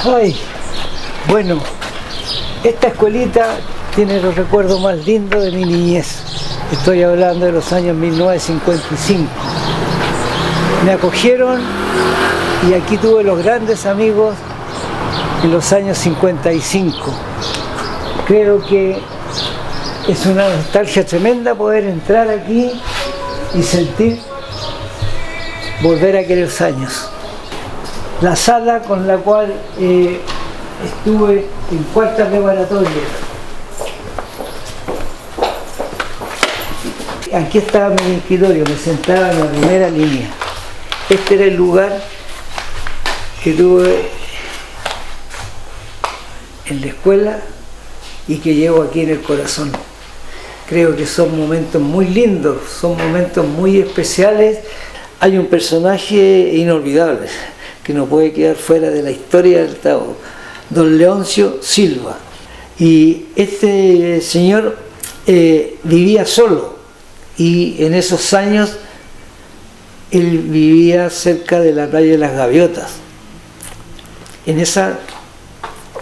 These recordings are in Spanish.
Ay, bueno, esta escuelita tiene los recuerdos más lindos de mi niñez. Estoy hablando de los años 1955. Me acogieron y aquí tuve los grandes amigos en los años 55. Creo que es una nostalgia tremenda poder entrar aquí y sentir volver a aquellos años. La sala con la cual estuve en cuarta preparatoria. Aquí estaba mi escritorio, me sentaba en la primera línea. Este era el lugar que tuve en la escuela y que llevo aquí en el corazón. Creo que son momentos muy lindos, son momentos muy especiales. Hay un personaje inolvidable que no puede quedar fuera de la historia del Tao, don Leoncio Silva. Y este señor vivía solo y en esos años él vivía cerca de la playa de las Gaviotas. En esa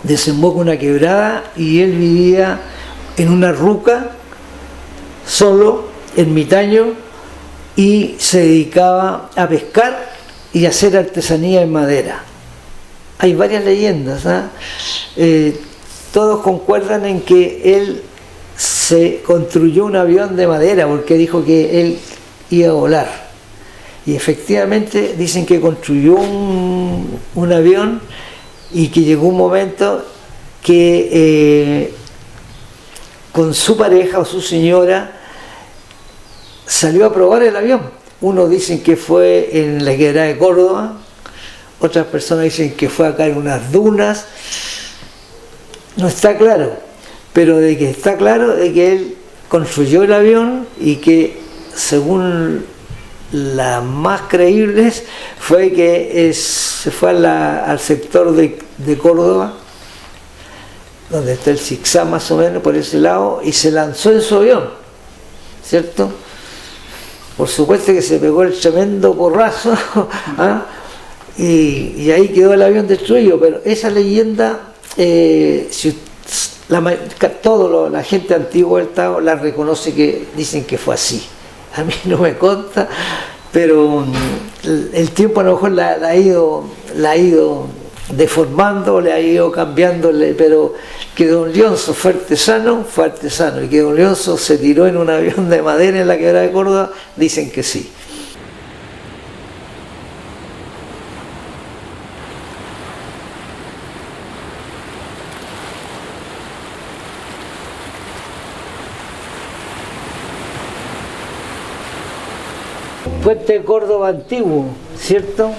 desemboca una quebrada y él vivía en una ruca, solo, ermitaño, y se dedicaba a pescar y a hacer artesanía en madera. Hay varias leyendas, ¿eh? Todos concuerdan en que él se construyó un avión de madera porque dijo que él iba a volar. Y efectivamente dicen que construyó un avión y que llegó un momento que con su pareja o su señora salió a probar el avión. Unos dicen que fue en la quebrada de Córdoba, otras personas dicen que fue acá en unas dunas. No está claro, pero de que está claro de que él construyó el avión y que, según las más creíbles, fue que se fue al sector de Córdoba, donde está el Zigzag más o menos, por ese lado, y se lanzó en su avión, ¿cierto? Por supuesto que se pegó el tremendo porrazo, ¿ah? y ahí quedó el avión destruido, pero esa leyenda, la gente antigua del Tao la reconoce, que dicen que fue así. A mí no me consta, pero el tiempo a lo mejor la ha ido deformando, le ha ido cambiándole, pero que don Leoncio fue artesano, y que don Leoncio se tiró en un avión de madera en la quebrada de Córdoba, dicen que sí. Puente de Córdoba antiguo, ¿cierto?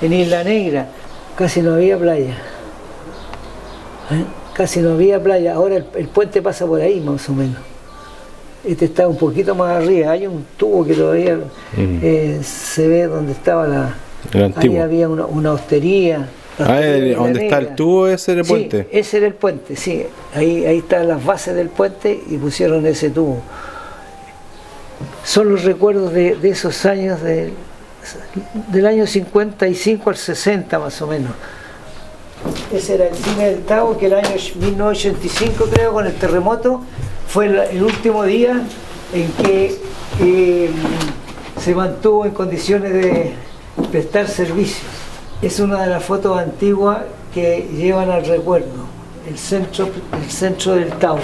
En Isla Negra casi no había playa. Casi no había playa. Ahora el puente pasa por ahí más o menos. Este está un poquito más arriba. Hay un tubo que todavía se ve donde estaba ahí había una hostería. ¿Dónde está el tubo? ¿Ese era el puente? Sí, ese era el puente, sí. Ahí están las bases del puente y pusieron ese tubo. Son los recuerdos de esos años, del año 55 al 60 más o menos. Ese era el cine del Tao, que el año 1985, creo, con el terremoto, fue el último día en que se mantuvo en condiciones de prestar servicios. Es una de las fotos antiguas que llevan al recuerdo, el centro del Tao.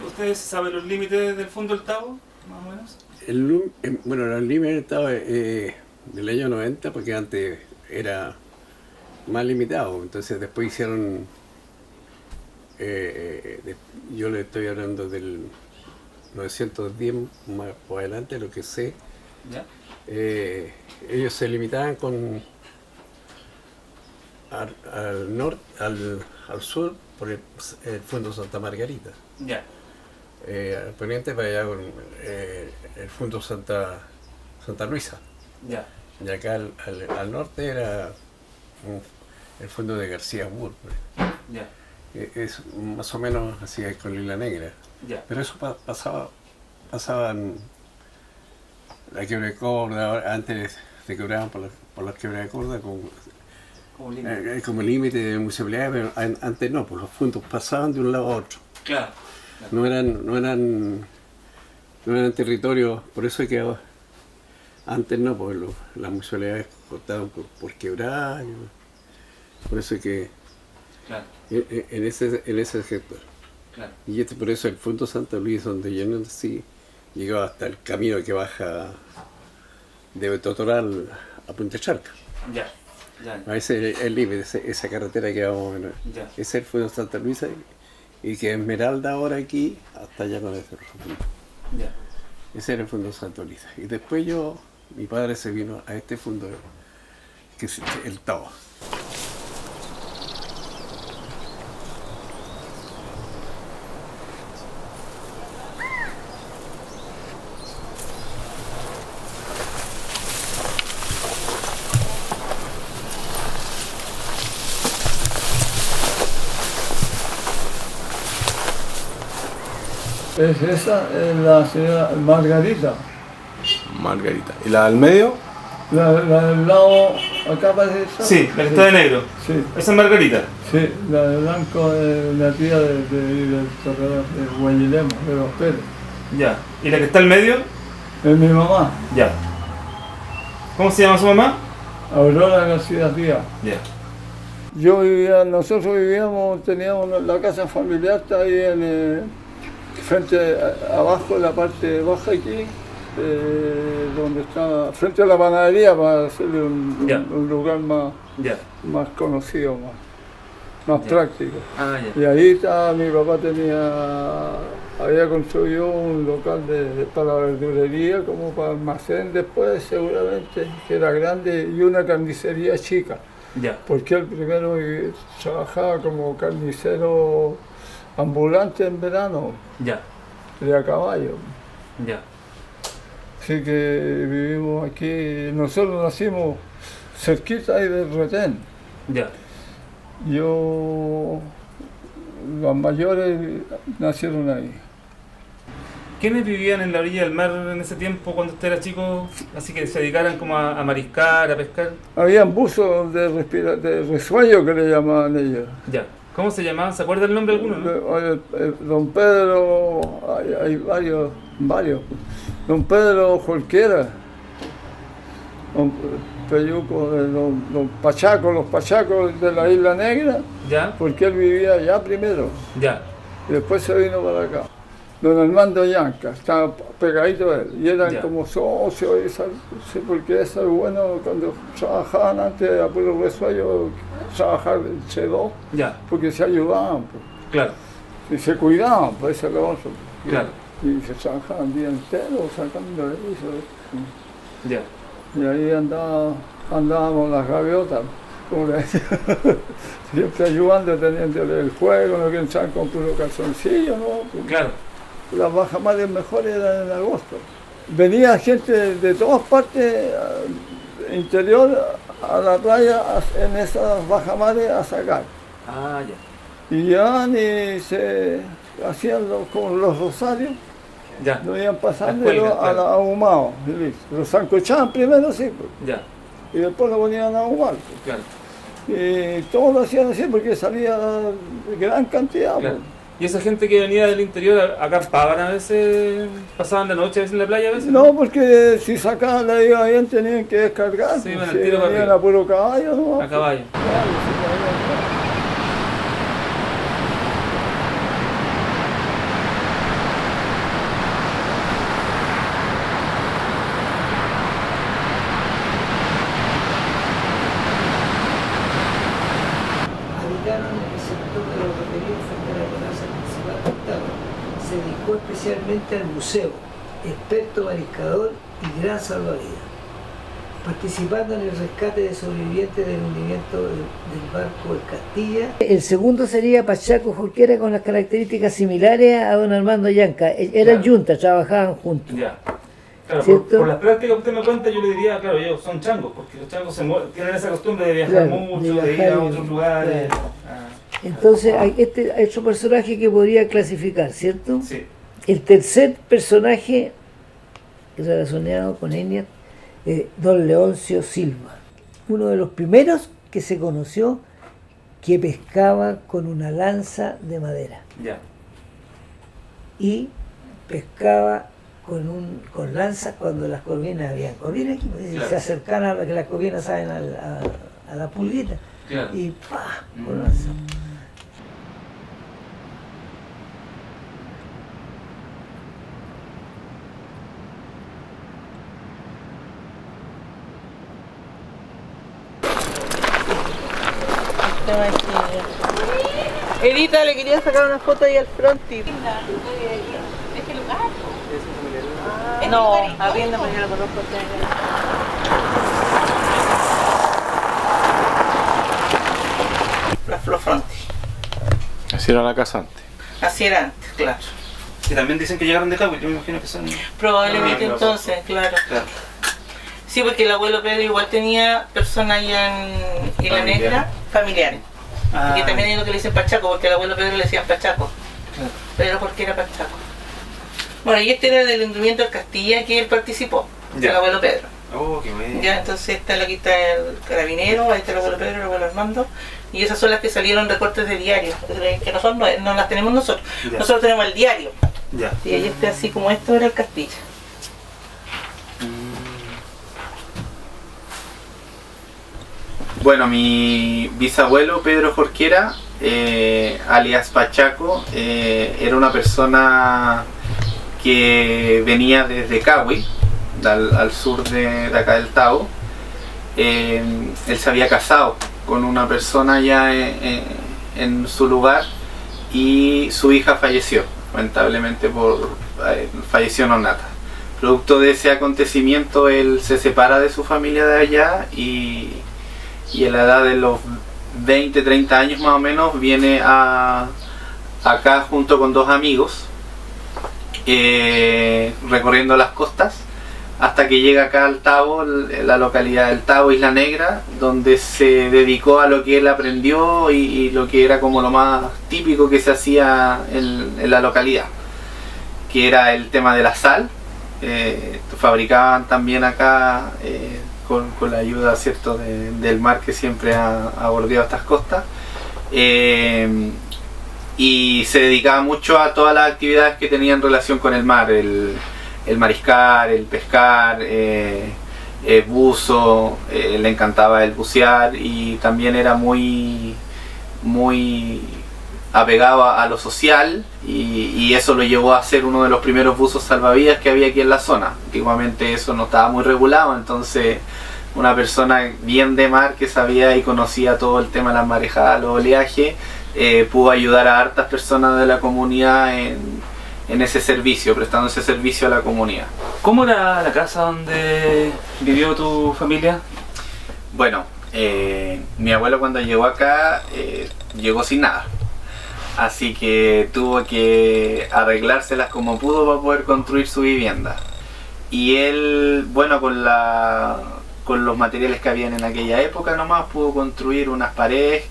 ¿Ustedes saben los límites del fondo del Tabo, más o menos? Bueno, los límites del Tabo del año 90, porque antes era más limitado, entonces después hicieron, yo le estoy hablando del 910 más por adelante, lo que sé. ¿Ya? Ellos se limitaban al norte, al sur, por el fondo Santa Margarita. Ya. Al poniente para allá con el fondo Santa Luisa. Ya. Y acá al norte era el fondo de García Burr. Ya. Es más o menos así con Isla Negra. Ya. Pero eso pasaba en la quiebra de corda, antes se quebraban por las quiebras de corda como límite de municipalidad, pero antes no, pues los fondos pasaban de un lado a otro. Claro. No eran territorios, por eso es que antes no, pues las municipalidades cortaban por quebrar, por eso es que Claro. en ese sector. Claro. Y por eso el fondo Santa Luisa, donde yo no sí llegaba hasta el camino que baja de Totoral a Punta Charca. Ya. Ya. Ese es el límite, esa carretera que vamos a ver. Ya. Ese es el fondo Santa Luisa y que Esmeralda ahora aquí hasta allá con ese fondo. Ya. Ese era el fondo Santa Luisa. Y después mi padre se vino a este fondo que es el Tabo. Es esa, es la señora Margarita. Margarita. ¿Y la del medio? La del lado, acá parece esa. Sí, la que está de negro. Sí, Esa es Margarita. sí, la de blanco es la tía del corredor de Guayilemo, de los Pérez. Ya. ¿Y la que está al medio? Es mi mamá, Ya. ¿Cómo se llama su mamá? Aurora García Díaz. Ya. Nosotros vivíamos, teníamos la casa familiar, está ahí frente abajo, en la parte baja aquí, donde está, frente a la panadería, para hacerle un lugar Ya. más conocido, más Ya. práctico. Ah, ya. Y ahí está, mi papá había construido un local para verdulería, como para almacén después, seguramente, que era grande, y una carnicería chica, Ya. porque él primero trabajaba como carnicero ambulante en verano, Ya. de a caballo. Ya. Así que vivimos aquí, nosotros nacimos cerquita ahí del Retén. Ya. Los mayores nacieron ahí. ¿Quiénes vivían en la orilla del mar en ese tiempo cuando usted era chico? Así que se dedicaran como a mariscar, a pescar. Habían buzos de resuello que le llamaban ellos. Ya. ¿Cómo se llamaban? ¿Se acuerda el nombre alguno? ¿No? Don Pedro, hay varios. Don Pedro Jorquera, don Peyuco, don Pachaco, los Pachacos de la Isla Negra, Ya. porque él vivía allá primero, Ya. y después se vino para acá. Don Armando Yanca, estaba pegadito a él, y eran Ya. como socios, sí, porque eso es bueno cuando trabajaban antes de Apuro Resuello, trabajar entre dos, Ya. porque se ayudaban, pues, Claro. y se cuidaban, pues eso es lo otro. Claro. Y se trabajaban el día entero sacando eso. Ya. Y ahí andábamos las gaviotas, como le decía, siempre ayudando, teniéndole el juego, no que entraban con puro calzoncillo, ¿no? Claro. Las bajamares mejores eran en agosto. Venía gente de todas partes interior a la playa en esas bajamares a sacar. Ah, ya. Y llegaban y se hacían como los rosarios, Ya. lo iban pasando Las cuelgas, a claro. ahumados. Y listo. Los zancochaban primero, sí, pues, Ya. y después lo ponían a ahumar. Pues. Claro. Y todos lo hacían así porque salía gran cantidad. Claro. Pues. ¿Y esa gente que venía del interior acampaban a veces? ¿Pasaban la noche a veces en la playa a veces? No, porque si sacaban la iba bien tenían que descargar. Sí, pues, bueno, si el tiro para venían arriba. a puro caballo, ¿no? A caballo. Claro, sí, dedicó especialmente al buceo, experto mariscador y gran salvavidas, participando en el rescate de sobrevivientes del hundimiento del barco El Castilla. El segundo sería Pachaco Jorquera, con las características similares a don Armando Llanca. Eran yuntas, trabajaban juntos. Ya. Claro, ¿Cierto? por las prácticas que usted me cuenta, yo le diría, claro, ellos son changos, porque los changos tienen esa costumbre de viajar Claro, mucho, de de ir viajar a otros lugares. claro. Entonces hay otro personaje que podría clasificar, ¿cierto? Sí. El tercer personaje relacionado con Enya, don Leoncio Silva, uno de los primeros que se conoció que pescaba con una lanza de madera Ya. y pescaba con lanzas cuando las corvinas habían corvinas aquí, pues, Claro. se acercan a que las corvinas saben a la pulguita Claro. y ¡pah! Con lanza. Edita, le quería sacar una foto ahí al frontis. No, arrienda, porque yo lo conozco. La Flor Frontis. Así era la casa antes. Así era antes, claro. Y también dicen que llegaron de Cabo, yo me imagino que son... Probablemente Ah, entonces, claro. Claro. Sí, porque el abuelo Pedro igual tenía personas allá en La Familiar. Negra, familiares. Ah, Y también hay lo que le dicen Pachaco, porque el abuelo Pedro le decían Pachaco. claro. Pero porque era Pachaco. Bueno, y este era del hundimiento del Castilla que él participó, Ya. el abuelo Pedro. Oh, qué bueno. Ya, entonces aquí está el carabinero, ahí está el abuelo Pedro, el abuelo Armando, y esas son las que salieron recortes de diario, que nosotros no las tenemos nosotros. Ya. Nosotros tenemos el diario, Ya. y ahí está así como esto era el Castilla. Bueno, mi bisabuelo Pedro Jorquera, alias Pachaco, era una persona que venía desde Cahui, al sur de acá del Tao. Él se había casado con una persona ya en su lugar y su hija falleció, lamentablemente falleció neonata. Producto de ese acontecimiento, él se separa de su familia de allá y a la edad de los 20, 30 años más o menos viene acá junto con dos amigos recorriendo las costas hasta que llega acá al Tabo, la localidad del Tabo, Isla Negra, donde se dedicó a lo que él aprendió y lo que era como lo más típico que se hacía en la localidad, que era el tema de la sal. Fabricaban también acá con la ayuda, ¿cierto?, del mar que siempre ha bordeado estas costas, y se dedicaba mucho a todas las actividades que tenían relación con el mar, el mariscar, el pescar, buzo, le encantaba el bucear y también era muy apegado a lo social y eso lo llevó a ser uno de los primeros buzos salvavidas que había aquí en la zona. Antiguamente eso no estaba muy regulado, entonces una persona bien de mar que sabía y conocía todo el tema de las marejadas, los oleajes, pudo ayudar a hartas personas de la comunidad en ese servicio, prestando ese servicio a la comunidad. ¿Cómo era la casa donde vivió tu familia? Bueno, mi abuelo cuando llegó acá llegó sin nada, así que tuvo que arreglárselas como pudo para poder construir su vivienda. Y él, bueno, con los materiales que habían en aquella época nomás pudo construir unas paredes.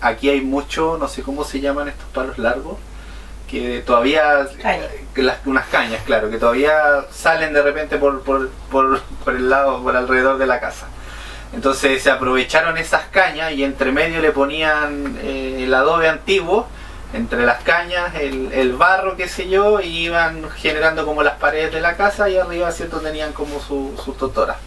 Aquí hay mucho, no sé cómo se llaman estos palos largos, que todavía, unas cañas, claro, que todavía salen de repente por el lado, por alrededor de la casa. Entonces se aprovecharon esas cañas y entre medio le ponían el adobe antiguo, entre las cañas, el barro, qué sé yo, y iban generando como las paredes de la casa, y arriba, ¿cierto?, tenían como sus totoras.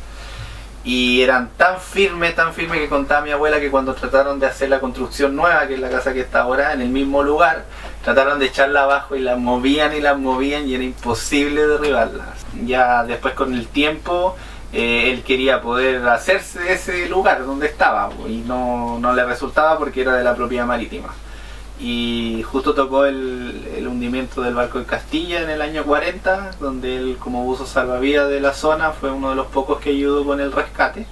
Y eran tan firmes que contaba mi abuela que cuando trataron de hacer la construcción nueva, que es la casa que está ahora, en el mismo lugar, trataron de echarla abajo y las movían y era imposible derribarlas. Ya después, con el tiempo, él quería poder hacerse de ese lugar donde estaba y no le resultaba porque era de la propiedad marítima. y justo tocó el hundimiento del barco de Castilla en el año 40, donde él, como buzo salvavidas de la zona, fue uno de los pocos que ayudó con el rescate,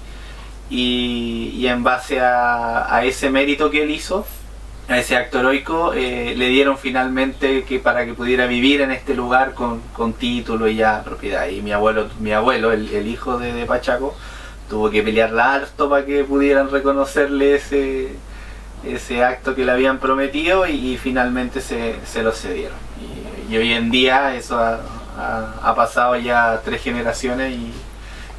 y en base a ese mérito que él hizo, a ese acto heroico, le dieron finalmente que para que pudiera vivir en este lugar con título y ya propiedad. Y mi abuelo, el hijo de Pachaco, tuvo que pelearla harto para que pudieran reconocerle ese acto que le habían prometido, y finalmente se lo cedieron. Y hoy en día eso ha pasado ya 3 generaciones,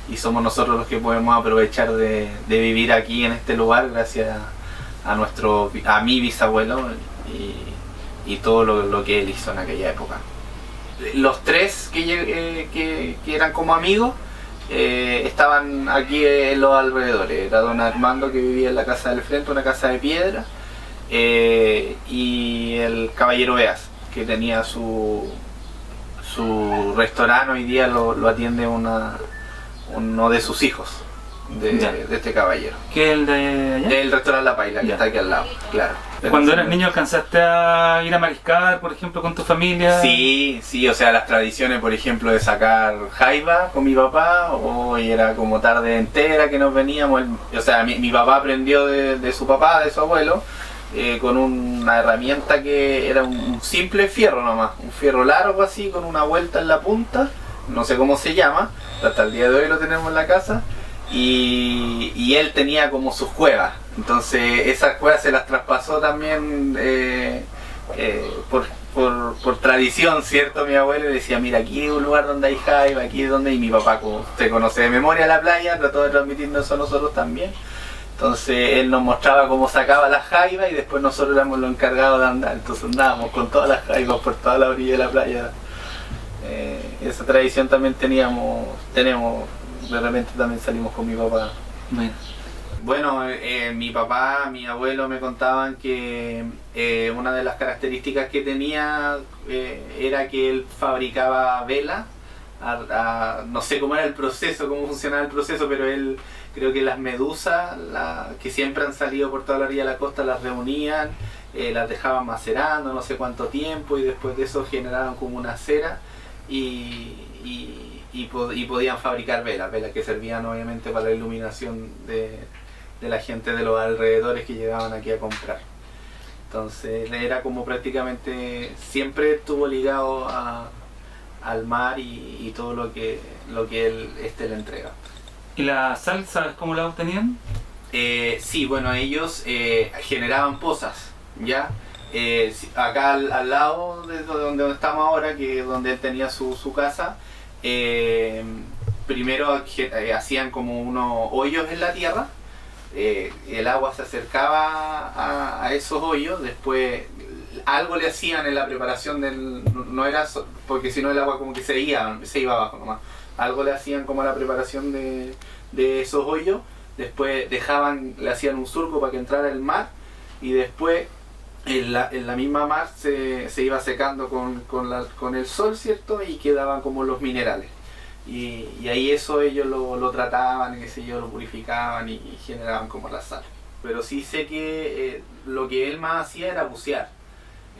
y somos nosotros los que podemos aprovechar de vivir aquí en este lugar gracias a mi bisabuelo y todo lo que él hizo en aquella época. Los 3 que eran como amigos estaban aquí en los alrededores. Era don Armando, que vivía en la casa del frente, una casa de piedra, y el caballero Beas, que tenía su restaurante. Hoy día lo atiende uno de sus hijos de este caballero. ¿Qué es el de allá? El restaurante La Paila, que está aquí al lado, claro. Cuando eras niño, ¿alcanzaste a ir a mariscar, por ejemplo, con tu familia? Sí, o sea, las tradiciones, por ejemplo, de sacar jaiba con mi papá, hoy era como tarde entera que nos veníamos. O sea, mi papá aprendió de su papá, de su abuelo, con una herramienta que era un simple fierro nomás, un fierro largo así, con una vuelta en la punta, no sé cómo se llama, hasta el día de hoy lo tenemos en la casa. Y él tenía como sus cuevas, entonces esas cuevas se las traspasó también por tradición, ¿cierto? Mi abuelo le decía, mira, aquí hay un lugar donde hay jaiba, aquí es donde... Y mi papá, como usted conoce de memoria la playa, trató de transmitirnos eso a nosotros también. Entonces él nos mostraba cómo sacaba las jaibas, y después nosotros éramos los encargados de andar. Entonces andábamos con todas las jaibas por toda la orilla de la playa. Esa tradición también tenemos. De repente también salimos con mi papá. Bueno, mi papá, mi abuelo me contaban que una de las características que tenía era que él fabricaba vela. No sé cómo era el proceso, cómo funcionaba el proceso, pero él, creo que las medusas que siempre han salido por toda la orilla de la costa, las reunían, las dejaban macerando no sé cuánto tiempo, y después de eso generaban como una cera, y podían fabricar velas que servían obviamente para la iluminación de la gente de los alrededores que llegaban aquí a comprar. Entonces era como prácticamente siempre estuvo ligado al mar y todo lo que él le entrega. ¿Y la sal, sabes cómo la obtenían? Sí, bueno, ellos generaban pozas, ¿ya? Acá al lado de donde estamos ahora, que es donde él tenía su casa, primero hacían como unos hoyos en la tierra, el agua se acercaba a esos hoyos, después algo le hacían en la preparación no era porque si no el agua como que se iba abajo nomás, algo le hacían como a la preparación de esos hoyos, después le hacían un surco para que entrara el mar, y después en la misma mar se iba secando con el sol, ¿cierto? Y quedaban como los minerales. Y ahí eso ellos lo trataban, qué sé yo, lo purificaban y generaban como la sal. Pero sí sé que lo que él más hacía era bucear.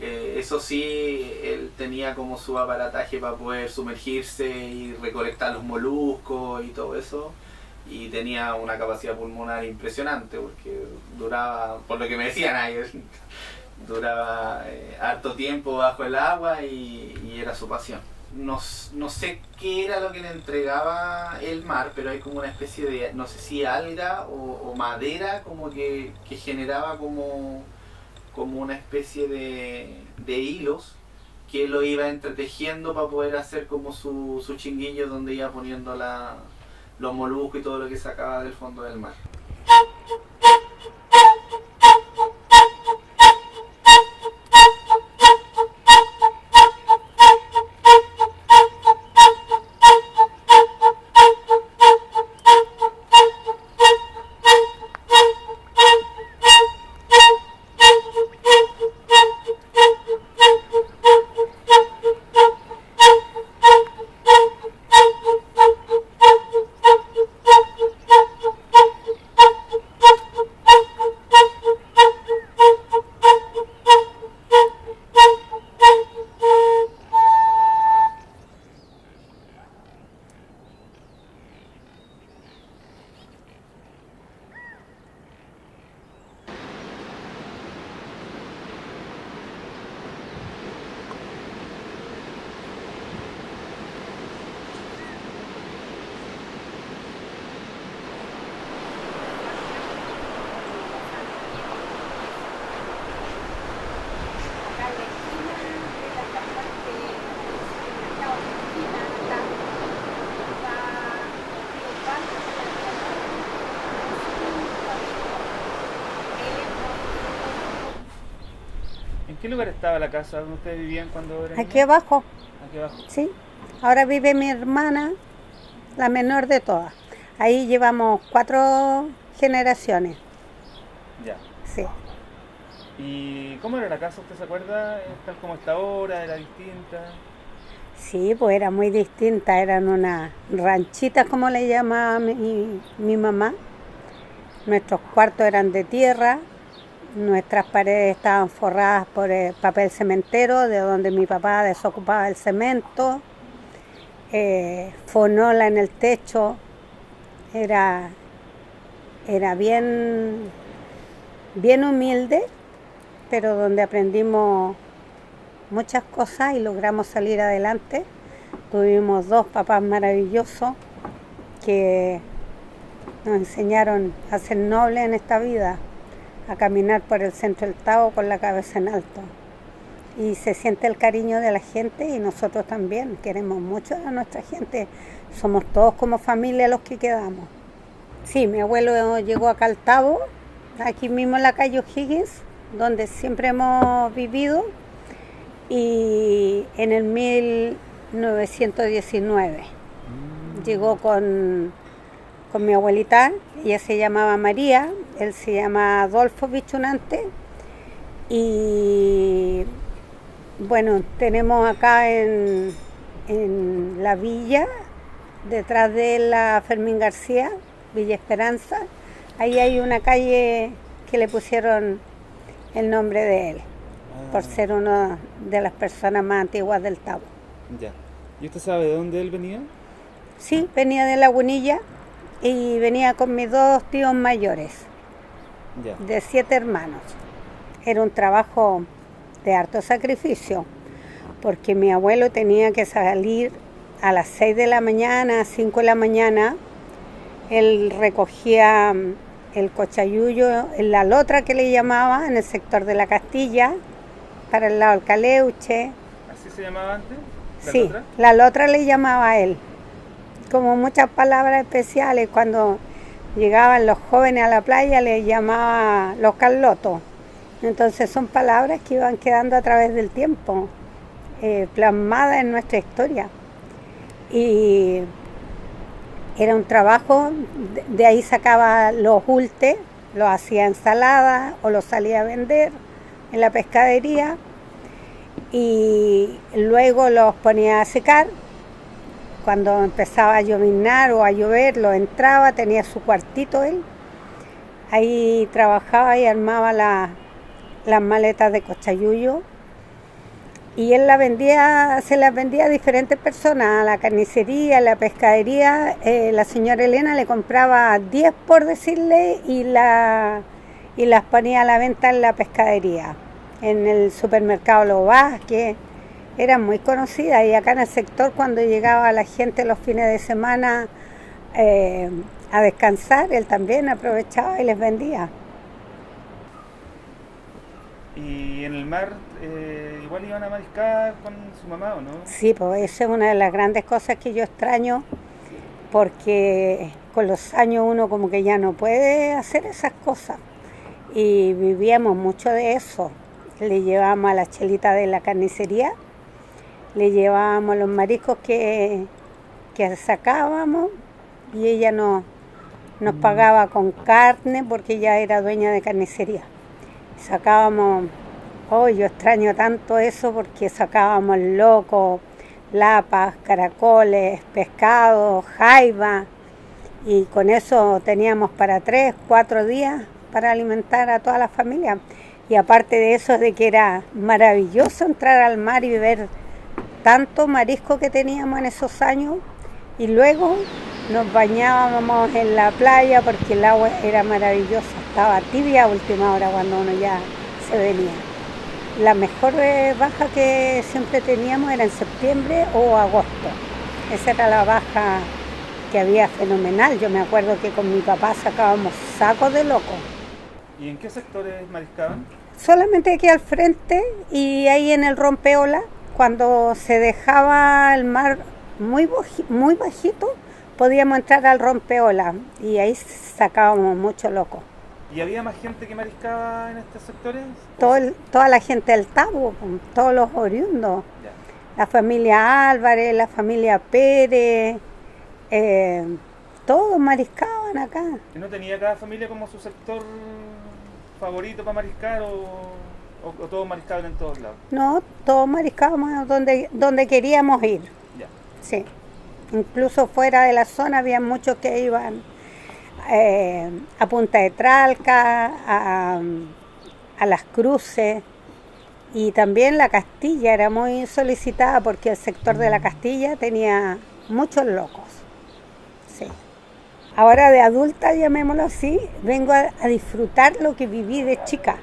Eso sí, él tenía como su aparataje para poder sumergirse y recolectar los moluscos y todo eso. Y tenía una capacidad pulmonar impresionante, porque duraba, por lo que me decían ahí, duraba harto tiempo bajo el agua y era su pasión. No sé qué era lo que le entregaba el mar, pero hay como una especie de, no sé si alga o madera, como que generaba como una especie de hilos que lo iba entretejiendo para poder hacer como su chinguillo, donde iba poniendo los moluscos y todo lo que sacaba del fondo del mar. ¿En qué lugar estaba la casa donde ustedes vivían cuando eran Aquí niños? abajo, Aquí abajo. sí. Ahora vive mi hermana, la menor de todas. Ahí llevamos 4 generaciones, Ya. sí. ¿Y cómo era la casa? ¿Usted se acuerda? ¿Tal como está ahora? ¿Era distinta? Sí, pues era muy distinta, eran unas ranchitas como le llamaba mi mamá. Nuestros cuartos eran de tierra, nuestras paredes estaban forradas por papel cementero, de donde mi papá desocupaba el cemento, fonola en el techo, era bien humilde, pero donde aprendimos muchas cosas y logramos salir adelante. Tuvimos 2 papás maravillosos que nos enseñaron a ser nobles en esta vida, a caminar por el centro del Tao con la cabeza en alto. Y se siente el cariño de la gente y nosotros también queremos mucho a nuestra gente. Somos todos como familia los que quedamos. Sí, mi abuelo llegó acá al Tabo, aquí mismo en la calle O'Higgins, donde siempre hemos vivido, y en el 1919 llegó con mi abuelita. Ella se llamaba María, él se llama Adolfo Bichunante, y bueno, tenemos acá en la villa, detrás de la Fermín García, Villa Esperanza, ahí hay una calle que le pusieron el nombre de él, por ser una de las personas más antiguas del Tabo. Ya. ¿Y usted sabe de dónde él venía? Sí, venía de Lagunilla y venía con mis 2 tíos mayores, Ya. de 7 hermanos. Era un trabajo de harto sacrificio, porque mi abuelo tenía que salir a las 6 de la mañana, 5 de la mañana. Él recogía el cochayuyo en la lotra que le llamaba, en el sector de la Castilla, para el lado del Caleuche. ¿Así se llamaba antes? Sí, lotra? la lotra le llamaba a él. Como muchas palabras especiales, cuando llegaban los jóvenes a la playa le llamaba los carlotos. Entonces son palabras que iban quedando a través del tiempo, plasmadas en nuestra historia. Y era un trabajo, de ahí sacaba los ultes, los hacía ensalada o los salía a vender en la pescadería y luego los ponía a secar. Cuando empezaba a lloviznar o a llover, lo entraba, tenía su cuartito él. Ahí trabajaba y armaba las maletas de cochayuyo. Y él se las vendía a diferentes personas, a la carnicería, a la pescadería. La señora Elena le compraba 10 por decirle y las ponía a la venta en la pescadería. En el supermercado Los Vázquez, eran muy conocidas. Y acá en el sector, cuando llegaba la gente los fines de semana a descansar, él también aprovechaba y les vendía. ¿Y en el mar igual iban a mariscar con su mamá o no? Sí, pues esa es una de las grandes cosas que yo extraño, porque con los años uno como que ya no puede hacer esas cosas. Y vivíamos mucho de eso. Le llevábamos a la chelita de la carnicería, le llevábamos los mariscos que sacábamos y ella nos pagaba con carne porque ella era dueña de carnicería. Sacábamos, yo extraño tanto eso porque sacábamos locos, lapas, caracoles, pescado, jaiba, y con eso teníamos para 3, 4 días para alimentar a toda la familia. Y aparte de eso, de que era maravilloso entrar al mar y ver tanto marisco que teníamos en esos años, y luego nos bañábamos en la playa porque el agua era maravillosa, estaba tibia a última hora cuando uno ya se venía. La mejor baja que siempre teníamos era en septiembre o agosto. Esa era la baja que había fenomenal. Yo me acuerdo que con mi papá sacábamos sacos de loco. ¿Y en qué sectores mariscaban? Solamente aquí al frente y ahí en el rompeola, cuando se dejaba el mar muy bajito, podíamos entrar al rompeola y ahí sacábamos mucho loco. ¿Y había más gente que mariscaba en estos sectores? Toda la gente del Tabo, todos los oriundos. Ya. La familia Álvarez, la familia Pérez, todos mariscaban acá. ¿Y no tenía cada familia como su sector favorito para mariscar o todos mariscaban en todos lados? No, todos mariscábamos donde queríamos ir. Ya. Sí. Incluso fuera de la zona había muchos que iban a Punta de Tralca, a Las Cruces, y también la Castilla era muy solicitada porque el sector de la Castilla tenía muchos locos. Sí. Ahora de adulta, llamémoslo así, vengo a disfrutar lo que viví de chica,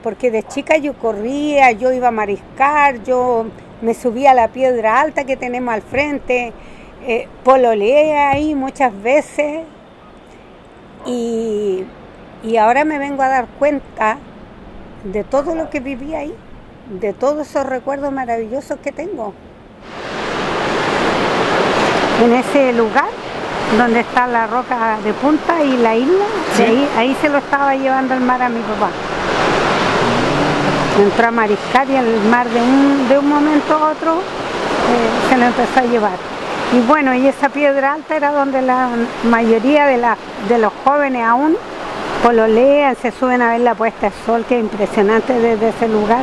porque de chica yo corría, yo iba a mariscar, yo me subía a la piedra alta que tenemos al frente, pololeé ahí muchas veces, y ahora me vengo a dar cuenta de todo lo que viví ahí, de todos esos recuerdos maravillosos que tengo. En ese lugar donde está la roca de punta y la isla, ¿sí? ahí se lo estaba llevando el mar a mi papá. Entró a mariscar y el mar de un momento a otro se lo empezó a llevar. Y bueno, y esa piedra alta era donde la mayoría de los jóvenes aún pololean, se suben a ver la puesta de sol, que es impresionante desde ese lugar.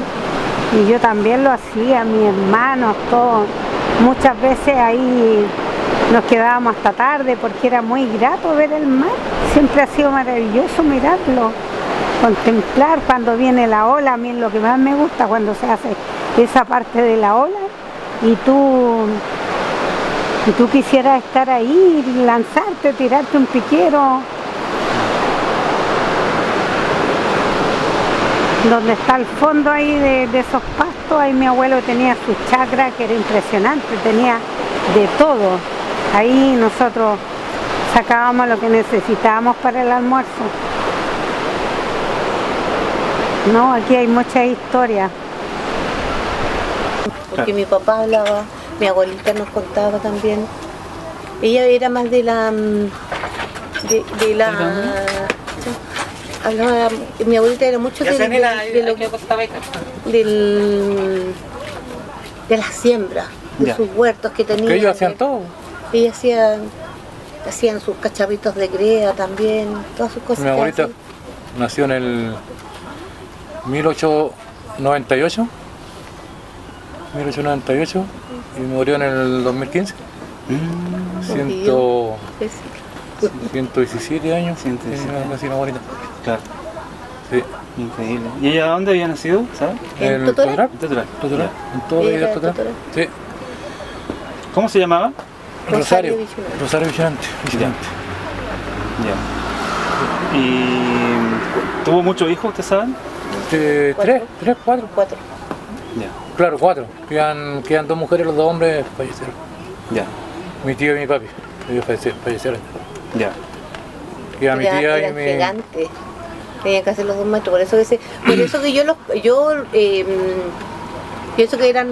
Y yo también lo hacía, mis hermanos, todos. Muchas veces ahí nos quedábamos hasta tarde porque era muy grato ver el mar. Siempre ha sido maravilloso mirarlo, contemplar cuando viene la ola. A mí es lo que más me gusta cuando se hace esa parte de la ola y tú quisieras estar ahí, lanzarte, tirarte un piquero. Donde está el fondo ahí de esos pastos, ahí mi abuelo tenía su chacra que era impresionante, tenía de todo. Ahí nosotros sacábamos lo que necesitábamos para el almuerzo. No, aquí hay muchas historias. Porque mi papá hablaba, mi abuelita nos contaba también. Ella era más de la hablaba, mi abuelita era mucho de la siembra, de sus huertos que tenía. Que ellos hacían todo. Ellos hacían sus cacharritos de greda también, todas sus cosas. Mi abuelita nació en el 1898 y murió en el 2015. 117 años. 117. Nació mi abuelita. Claro. Sí. Increíble. ¿Y ella dónde había nacido? ¿Sabes? ¿En Totoral? Totoral. En todo el Totoral. Sí. ¿Cómo se llamaba? Rosario Vigilante. Ya. ¿Y tuvo muchos hijos, ustedes saben? Cuatro. Ya. Claro, 4. Quedan 2 mujeres, los 2 hombres fallecieron. Ya. Mi tío y mi papi, ellos fallecieron. Ya. Queda mi tía y eran mi... gigantes. Tenían que hacer los 2 metros, por eso que yo pienso que eran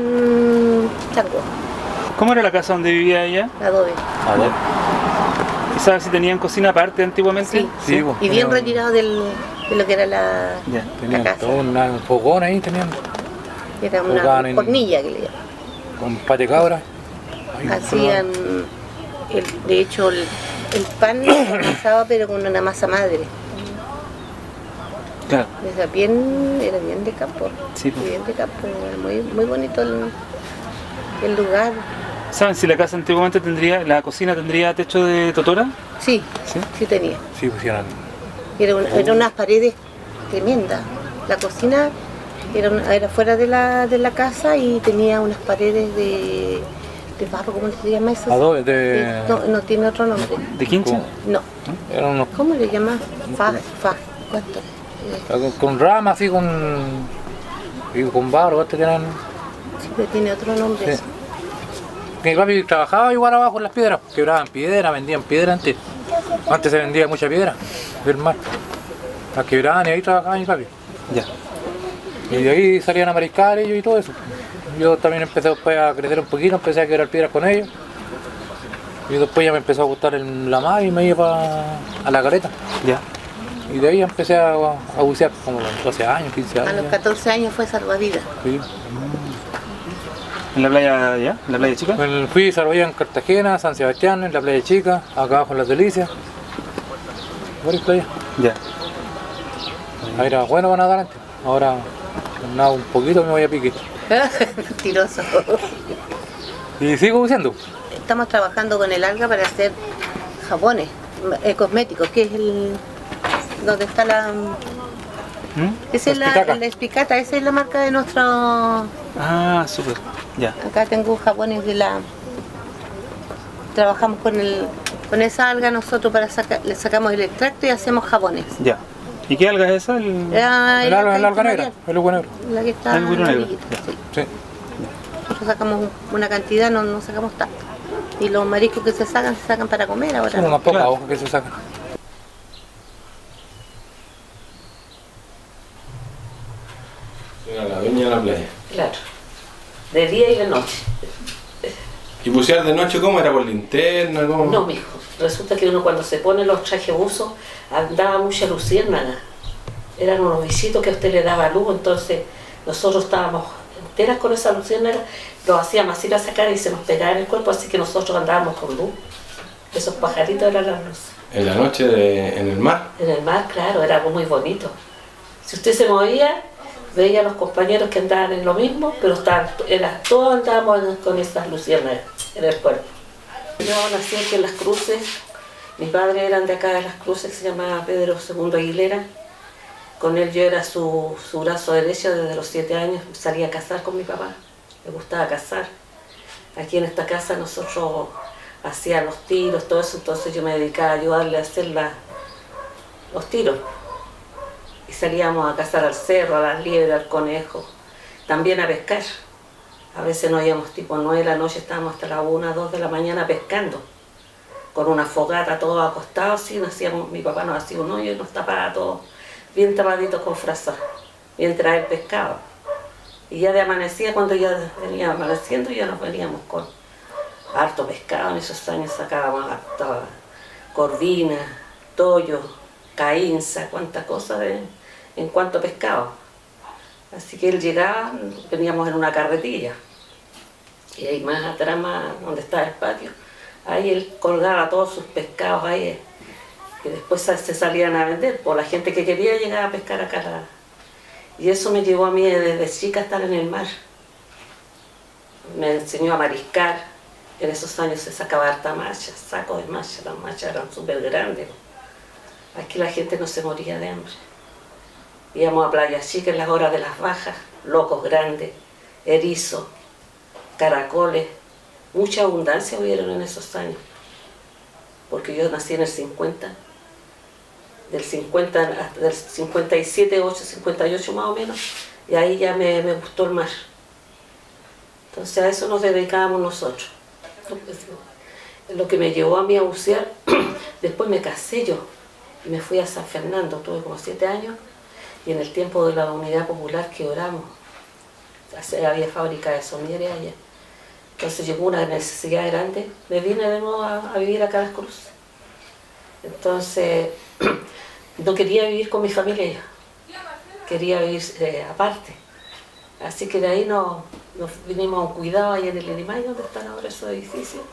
changos. ¿Cómo era la casa donde vivía ella? Adobe. ¿Y sabes si tenían cocina aparte antiguamente? Sí. Pues, Y bien retirado de lo que era la tenían casa. todo un fogón ahí, tenían. Era una hornilla que le llaman. Con pate cabra. Hacían, de hecho, el pan se pasaba pero con una masa madre. Claro. Era bien de campo. Sí, pues. Bien de campo, era muy bonito el lugar. ¿Saben si la casa antiguamente la cocina tendría techo de totora? Sí tenía. Sí, pusieron. Eran unas paredes tremendas. La cocina era fuera de la casa y tenía unas paredes de barro, ¿cómo se llama eso? Adobe, no tiene otro nombre. ¿De quincha? No. Eran unos... ¿Cómo le llamas? ¿Cuánto? Con ramas, así, con barro, que eran... Sí, pero tiene otro nombre. Sí. Mi papi trabajaba igual abajo en las piedras, quebraban piedra, vendían piedra antes. Antes se vendía mucha piedra del mar. Las quebraban y ahí trabajaba mi papi. Ya. Y de ahí salían a mariscar ellos y todo eso. Yo también empecé después a crecer un poquito, empecé a quebrar piedras con ellos. Y después ya me empezó a gustar la mar y me iba a la caleta. Ya. Y de ahí empecé a bucear como a los 12 años, 15 años. A los 14 años fue salvavidas. Sí. ¿En la playa ya? ¿En la playa chica? Bueno, fui salvavidas en Cartagena, San Sebastián, en la playa chica, acá abajo en Las Delicias. Varias playas. Ya. Ahí era bueno para nadar antes. Ahora nado un poquito, me voy a pique. Mentiroso. Y sigo buceando. Estamos trabajando con el alga para hacer jabones, cosméticos, que es el donde está la... Esa es la espicata, esa es la marca de nuestro... Ah, súper. Ya. Acá tengo jabones de la... Trabajamos con esa alga nosotros para le sacamos el extracto y hacemos jabones. Ya. ¿Y qué alga es esa? El alga negra, el huevo negro. La que está el huevo negro. Sí. Nosotros sacamos una cantidad, no sacamos tanto. Y los mariscos que se sacan para comer ahora. Son unas pocas hojas que se sacan. Era la dueña de la playa. Claro, de día y de noche. ¿Y bucear de noche cómo? ¿Era por linterna? ¿Cómo? No, mijo. Resulta que uno cuando se pone los trajes buzos andaba mucha luciérnaga. Eran unos visitos que a usted le daba luz, entonces nosotros estábamos enteras con esa luciérnaga, lo hacíamos así para sacar y se nos pegaba en el cuerpo, así que nosotros andábamos con luz. Esos pajaritos eran las luces. ¿En la noche en el mar? En el mar, claro, era algo muy bonito. Si usted se movía, veía a los compañeros que andaban en lo mismo, pero todos andábamos con esas luciérnagas en el cuerpo. Yo nací aquí en Las Cruces, mis padres eran de acá de Las Cruces, se llamaba Pedro II Aguilera. Con él yo era su brazo derecho desde los 7 años, salí a cazar con mi papá, me gustaba cazar. Aquí en esta casa nosotros hacíamos los tiros, todo eso, entonces yo me dedicaba a ayudarle a hacer los tiros. Y salíamos a cazar al cerro, a las liebres, al conejo, también a pescar. A veces nos íbamos tipo 9 de la noche, estábamos hasta las 1, 2 de la mañana pescando. Con una fogata todos acostados, así, mi papá nos hacía un hoyo y nos tapaba todos bien tapaditos con frazas, mientras él pescaba. Y ya de amanecía, cuando ya venía amaneciendo, ya nos veníamos con harto pescado. En esos años sacábamos harta corvina, tollo, caínza, cuánta cosa en cuanto pescado. Así que él llegaba, veníamos en una carretilla. Y ahí más atrás, donde estaba el patio, ahí él colgaba todos sus pescados ahí, que después se salían a vender, por la gente que quería llegar a pescar acá. Y eso me llevó a mí desde chica a estar en el mar. Me enseñó a mariscar. En esos años se sacaba harta macha, sacos de macha, las machas eran súper grandes. Aquí la gente no se moría de hambre. Íbamos a Playa Chica en las horas de las bajas, locos grandes, erizos, caracoles. Mucha abundancia hubieron en esos años. Porque yo nací en el 50. Del 50 hasta del 57, 8, 58 más o menos, y ahí ya me gustó el mar. Entonces a eso nos dedicábamos nosotros. Lo que me llevó a mí a bucear, después me casé yo, y me fui a San Fernando, tuve como 7 años, y en el tiempo de la Unidad Popular quebramos, había fábrica de somiere allá. Entonces llegó una necesidad grande, me vine de nuevo a vivir acá a Las Cruces. Entonces, no quería vivir con mi familia yo, quería vivir aparte. Así que de ahí nos vinimos a un cuidado allá en el Irimay, donde están ahora esos edificios,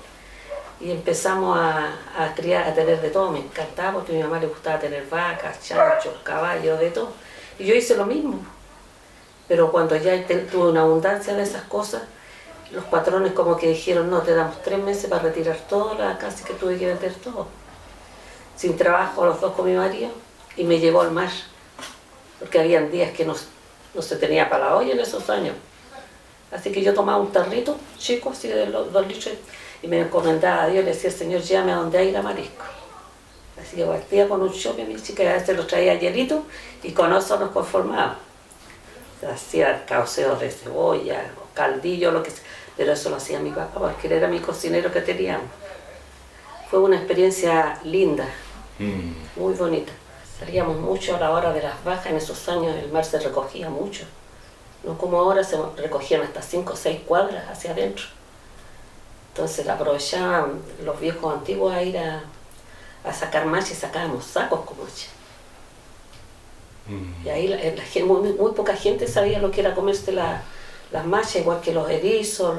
y empezamos a criar, a tener de todo. Me encantaba porque a mi mamá le gustaba tener vacas, chanchos, caballos, de todo. Y yo hice lo mismo. Pero cuando ya tuve una abundancia de esas cosas, los patrones como que dijeron, no, te damos 3 meses para retirar todo, casi que tuve que vender todo. Sin trabajo, los dos con mi marido, y me llevó al mar, porque habían días que no se tenía para la olla en esos años. Así que yo tomaba un tarrito chico, así de 2 litros, y me encomendaba a Dios, le decía, Señor, llévame a donde haya marisco. Así que partía con un shopping, mi chica, y a veces los traía hielito, y con eso nos conformábamos. Hacía cauceos de cebolla, o caldillo, lo que sea, pero eso lo hacía mi papá, porque él era mi cocinero que teníamos. Fue una experiencia linda, muy bonita. Salíamos mucho a la hora de las bajas, en esos años el mar se recogía mucho. No como ahora, se recogían hasta 5 o 6 cuadras hacia adentro. Entonces aprovechaban los viejos antiguos a ir a sacar macha y sacábamos sacos con macha. Y ahí muy poca gente sabía lo que era comerse las machas, igual que los erizos,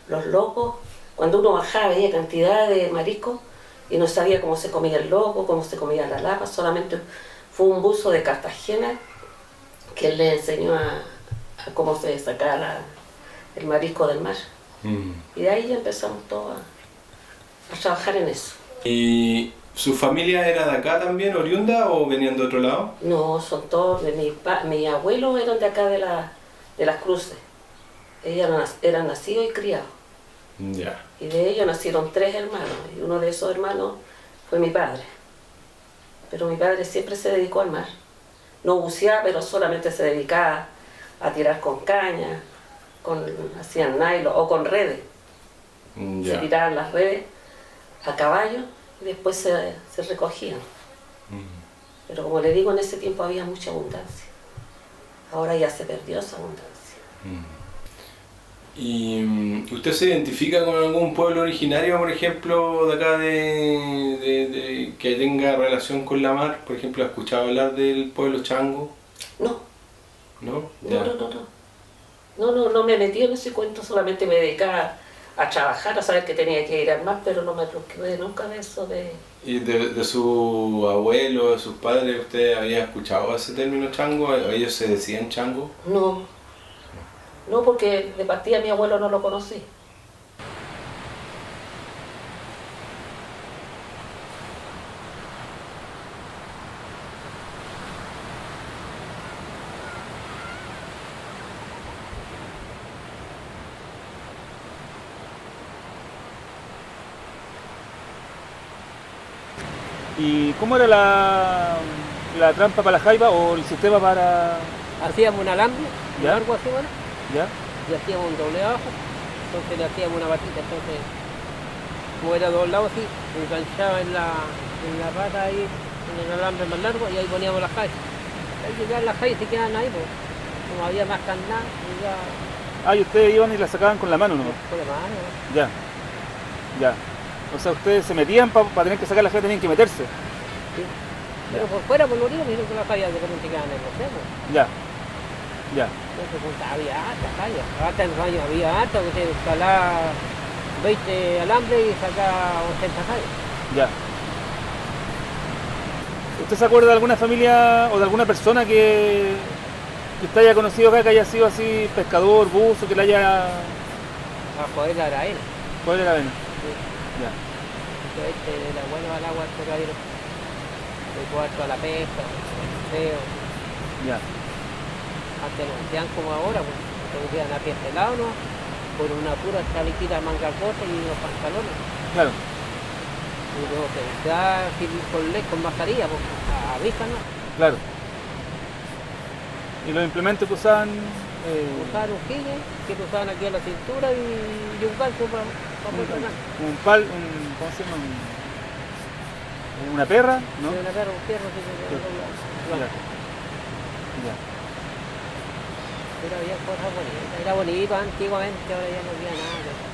los locos. Cuando uno bajaba veía cantidad de mariscos y no sabía cómo se comía el loco, cómo se comía la lapa. Solamente fue un buzo de Cartagena que él le enseñó a cómo se sacaba el marisco del mar. Y de ahí ya empezamos todos a trabajar en eso. ¿Y su familia era de acá también, oriunda, o venían de otro lado? No, son todos de mi abuelo eran de acá de las Cruces. Ellos eran nacidos y criados. Ya. Y de ellos nacieron 3 hermanos, y uno de esos hermanos fue mi padre. Pero mi padre siempre se dedicó al mar. No buceaba, pero solamente se dedicaba a tirar con caña, hacían nylon o con redes. Ya. Se tiraban las redes a caballo y después se recogían. Pero como le digo, en ese tiempo había mucha abundancia. Ahora ya se perdió esa abundancia. ¿Y usted se identifica con algún pueblo originario, por ejemplo, de acá que tenga relación con la mar? Por ejemplo, ¿ha escuchado hablar del pueblo Chango? No. ¿No? Ya. No me metí en ese cuento, solamente me dedicaba a trabajar, a saber que tenía que ir al mar, pero no me preocupé nunca de eso de... ¿Y de su abuelo, de sus padres, usted había escuchado ese término chango? ¿Ellos se decían chango? No, porque de partida mi abuelo no lo conocí. ¿Y cómo era la trampa para la jaiba o el sistema para...? Hacíamos un alambre largo así, bueno, ¿Ya? y hacíamos un doble abajo, entonces le hacíamos una batita, entonces como era dos lados así, enganchaba en la pata ahí, en el alambre más largo, y ahí poníamos las calles. Ahí llegaban las calles y se quedaban ahí, pues, como había más carnada, ya... Ah, y ustedes iban y la sacaban con la mano, ¿no? Con la mano, ¿no? Ya. O sea, ustedes se metían para tener que sacar la jaiba, tenían que meterse. Sí. Pero por fuera, por lo único, me dijeron que las calles de repente quedaban en el océano. Ya. Entonces, pues, había hartas calles. Hasta en los años había harta, que se instalaba 20 alambres y sacaba 80 calles. Ya. ¿Usted se acuerda de alguna familia o de alguna persona que usted haya conocido acá, que haya sido así pescador, buzo, que le haya... A Joel Aravena. Joel Aravena. Sí. Ya. Este era bueno al agua, este caballero. De cuarto a la pesca, feo. Ya. Antes no hacían como ahora, pues se hacían a pie pelado, ¿no? Por una pura chaliquita manga corta y unos pantalones. Claro. Y luego se usaba con mascarilla, pues, a vista, ¿no? Claro. ¿Y los implementos que usaban? Usaban un quille, que lo usaban aquí a la cintura y un gancho para poder ganar. ¿Cómo se llama? ¿Una perra? ¿No? Sí, una perra, un perro, sí, Ya. Pero había cosas bonitas, era bonito antiguamente, ahora ya no había nada de eso.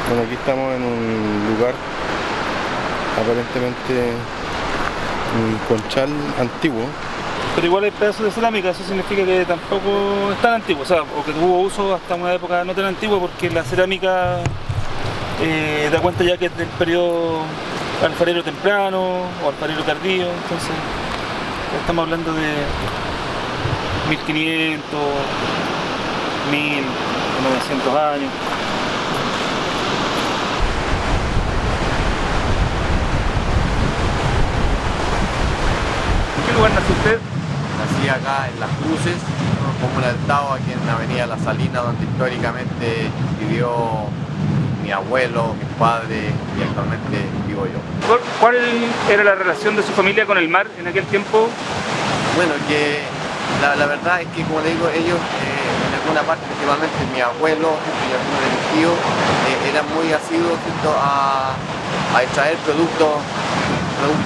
Bueno, aquí estamos en un lugar aparentemente un conchal antiguo. Pero igual hay pedazos de cerámica, eso significa que tampoco es tan antiguo, o sea, o que tuvo uso hasta una época no tan antigua, porque la cerámica da cuenta ya que es del periodo alfarero temprano o alfarero tardío, entonces estamos hablando de 1500, 1900 años. ¿En qué lugar nació usted? Nací acá en Las Cruces, comuna del Tao, aquí en la avenida La Salina, donde históricamente vivió mi abuelo, mis padres y actualmente vivo yo. ¿Cuál era la relación de su familia con el mar en aquel tiempo? Bueno, que la verdad es que, como le digo, ellos en alguna parte, principalmente mi abuelo y algunos de mis tíos, eran muy asiduos a extraer productos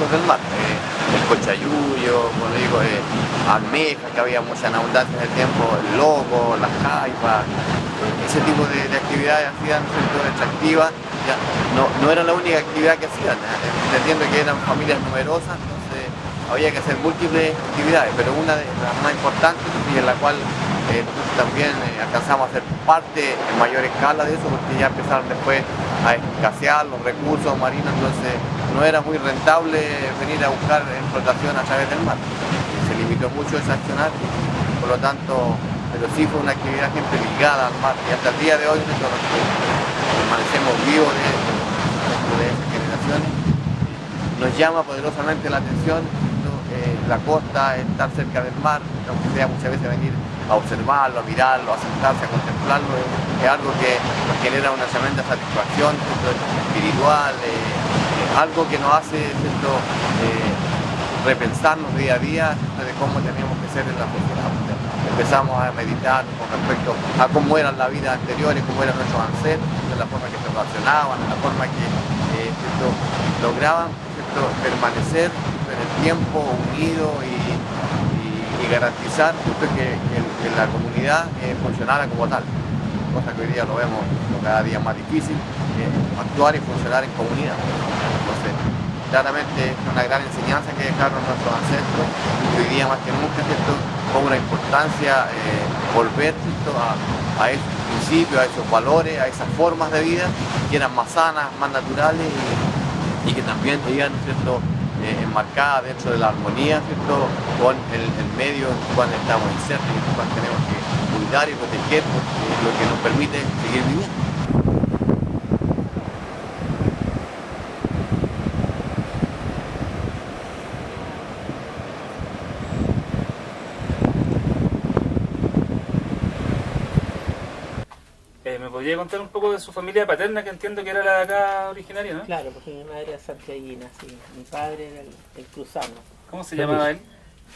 del mar. El cochayuyo, como le digo, almejas, que había mucha en abundancia en el tiempo, el loco, las jaipas, ese tipo de actividades hacían extractivas. Ya, no era la única actividad que hacían, entendiendo que eran familias numerosas, entonces había que hacer múltiples actividades, pero una de las más importantes y en la cual también alcanzamos a ser parte en mayor escala de eso, porque ya empezaron después a escasear los recursos marinos, entonces no era muy rentable venir a buscar explotación a través del mar. Se limitó mucho ese accionar, por lo tanto, pero sí fue una actividad siempre ligada al mar, y hasta el día de hoy nosotros que permanecemos vivos de esas generaciones, nos llama poderosamente la atención la costa, estar cerca del mar, aunque sea muchas veces venir a observarlo, a mirarlo, a sentarse, a contemplarlo, es algo que nos genera una tremenda satisfacción espiritual, algo que nos hace repensarnos día a día de cómo teníamos que ser en la sociedad. Empezamos a meditar con respecto a cómo eran las vidas anteriores, cómo eran nuestros ancestros, de la forma que se relacionaban, de la forma que lograban permanecer en el tiempo unido y garantizar que la comunidad funcionara como tal, cosa que hoy día lo vemos cada día más difícil, actuar y funcionar en comunidad. Entonces, claramente es una gran enseñanza que dejaron nuestros ancestros, y hoy día más que nunca con una importancia volver a esos principios, a esos valores, a esas formas de vida que eran más sanas, más naturales y que también iban enmarcadas dentro de la armonía, ¿cierto?, con el medio en el cual estamos insertos y en el cual tenemos que cuidar y proteger, porque es lo que nos permite seguir viviendo. ¿Me podría contar un poco de su familia paterna, que entiendo que era la de acá originaria, no? Claro, porque mi madre era santiaguina, sí. Mi padre era el cruzano. ¿Cómo se llamaba él?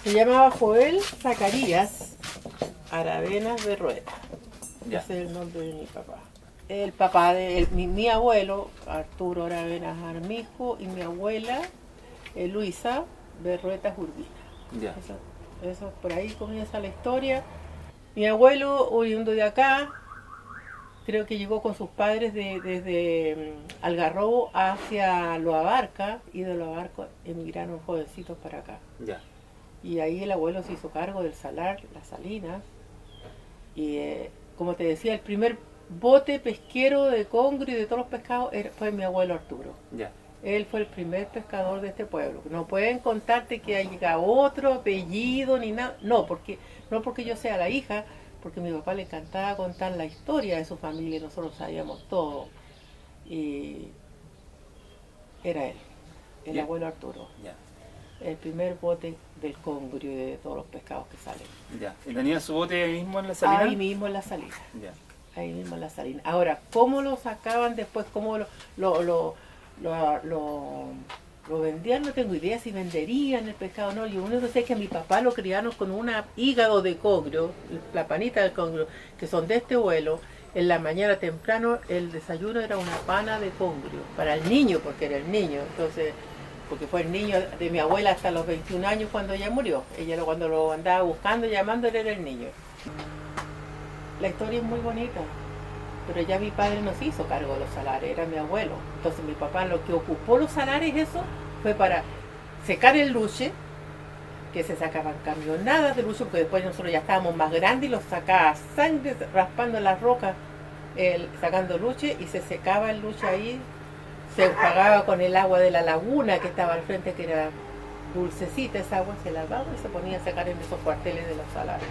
Se llamaba Joel Zacarías Aravenas Berrueta. Ya. Ese es el nombre de mi papá. El papá de mi abuelo, Arturo Aravenas Armijo, y mi abuela, Luisa Berrueta Urbina. Ya. Eso, por ahí comienza la historia. Mi abuelo, oriundo de acá, creo que llegó con sus padres desde Algarrobo hacia Loabarca, y de Loabarca emigraron jovencitos para acá. Ya. Y ahí el abuelo se hizo cargo del salar, las salinas, y como te decía, el primer bote pesquero de congrio y de todos los pescados fue mi abuelo Arturo. Ya. Él fue el primer pescador de este pueblo. No pueden contarte que haya otro apellido ni nada, no porque yo sea la hija, porque a mi papá le encantaba contar la historia de su familia y nosotros sabíamos todo. Y era él, el abuelo Arturo. Ya. El primer bote del congrio y de todos los pescados que salen. Ya. ¿Y tenía su bote ahí mismo en la salina? Ahí mismo en la salina. Ya. Ahí mismo en la salina. Ahora, ¿cómo lo sacaban después? ¿Cómo lo vendían? No tengo idea si venderían el pescado o no. Yo único que sé es que a mi papá lo criaron con un hígado de congrio, la panita del congrio, que son de este vuelo. En la mañana temprano el desayuno era una pana de congrio, para el niño, porque era el niño. Entonces, porque fue el niño de mi abuela hasta los 21 años cuando ella murió. Ella cuando lo andaba buscando, llamando, él era el niño. La historia es muy bonita. pero ya mi padre no se hizo cargo de los salares, era mi abuelo. Entonces mi papá lo que ocupó los salares, eso, fue para secar el luche, que se sacaban camionadas de luche, porque después nosotros ya estábamos más grandes y los sacaba sangre, raspando las rocas, sacando luche, y se secaba el luche ahí, se pagaba con el agua de la laguna que estaba al frente, que era dulcecita, esa agua se lavaba y se ponía a sacar en esos cuarteles de los salares.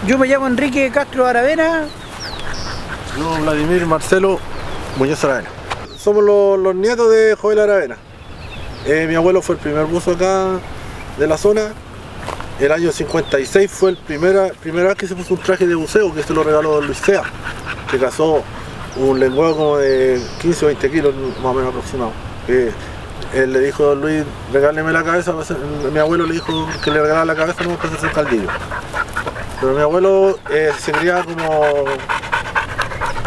Yo me llamo Enrique Castro Aravena. Yo, Vladimir Marcelo Muñoz Aravena. Somos los nietos de Joel Aravena. Mi abuelo fue el primer buzo acá de la zona. El año 56 fue la primera vez que se puso un traje de buceo, que se lo regaló Luis Sea, que cazó un lenguado como de 15 o 20 kilos, más o menos aproximado. Él le dijo a Don Luis, regáleme la cabeza. Mi abuelo le dijo que le regalara la cabeza, no para hacerse un caldillo. Pero mi abuelo se criaba como...